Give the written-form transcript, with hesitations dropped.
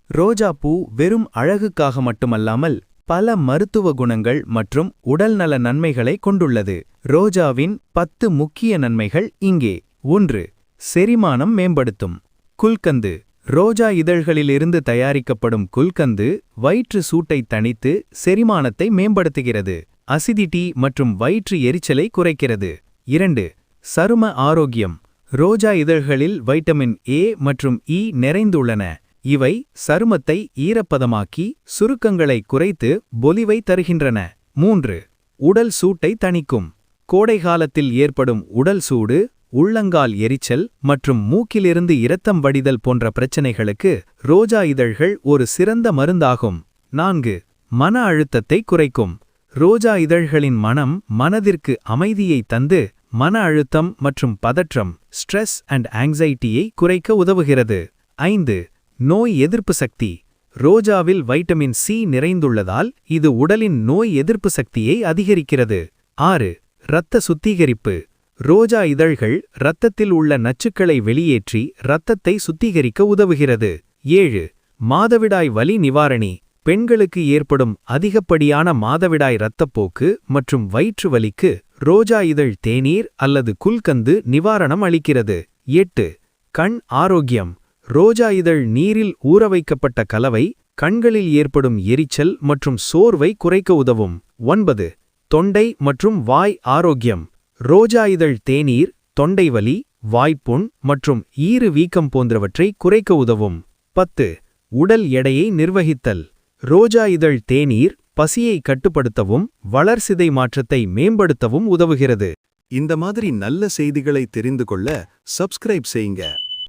ரோஜா பூ வெறும் அழகுக்காக மட்டுமல்லாமல் பல மருத்துவ குணங்கள் மற்றும் உடல்நல நன்மைகளை கொண்டுள்ளது. ரோஜாவின் 10 முக்கிய நன்மைகள் இங்கே. 1. செரிமானம் மேம்படுத்தும். குல்கந்து. ரோஜா இதழ்களிலிருந்து தயாரிக்கப்படும் குல்கந்து வயிற்று சூட்டை தணித்து செரிமானத்தை மேம்படுத்துகிறது. அசிடிட்டி மற்றும் வயிற்று எரிச்சலை குறைக்கிறது. 2. சரும ஆரோக்கியம். ரோஜா இதழ்களில் வைட்டமின் ஏ மற்றும் இ நிறைந்துள்ளன. இவை சருமத்தை ஈரப்பதமாக்கி சுருக்கங்களை குறைத்து பொலிவை தருகின்றன. 3. உடல் சூட்டை தணிக்கும். கோடைகாலத்தில் ஏற்படும் உடல் சூடு, உள்ளங்கால் எரிச்சல் மற்றும் மூக்கிலிருந்து இரத்தம் வடிதல் போன்ற பிரச்சனைகளுக்கு ரோஜா இதழ்கள் ஒரு சிறந்த மருந்தாகும். 4. மன அழுத்தத்தை குறைக்கும். ரோஜா இதழ்களின் மணம் மனதிற்கு அமைதியை தந்து மன அழுத்தம் மற்றும் பதற்றம் ஸ்ட்ரெஸ் அண்ட் ஆங்ஸைட்டியை குறைக்க உதவுகிறது. 5. நோய் எதிர்ப்பு சக்தி. ரோஜாவில் வைட்டமின் சி நிறைந்துள்ளதால் இது உடலின் நோய் எதிர்ப்பு சக்தியை அதிகரிக்கிறது. 6. இரத்த சுத்திகரிப்பு. ரோஜா இதழ்கள் இரத்தத்தில் உள்ள நச்சுக்களை வெளியேற்றி இரத்தத்தை சுத்திகரிக்க உதவுகிறது. 7. மாதவிடாய் வலி நிவாரணி. பெண்களுக்கு ஏற்படும் அதிகப்படியான மாதவிடாய் இரத்தப்போக்கு மற்றும் வயிற்று வலிக்கு ரோஜா இதழ் தேநீர் அல்லது குல்கந்து நிவாரணம் அளிக்கிறது. 8. கண் ஆரோக்கியம். ரோஜா இதழ் நீரில் ஊறவைக்கப்பட்ட கலவை கண்களில் ஏற்படும் எரிச்சல் மற்றும் சோர்வை குறைக்க உதவும். 9. தொண்டை மற்றும் வாய் ஆரோக்கியம். ரோஜா இதழ் தேநீர் தொண்டை வலி, வாய்ப்புண் மற்றும் ஈறு வீக்கம் போன்றவற்றை குறைக்க உதவும். 10. உடல் எடையை நிர்வகித்தல். ரோஜா இதழ் தேநீர் பசியை கட்டுப்படுத்தவும் வளர்சிதை மாற்றத்தை மேம்படுத்தவும் உதவுகிறது. இந்த மாதிரி நல்ல செய்திகளை தெரிந்து கொள்ள சப்ஸ்கிரைப் செய்யுங்க.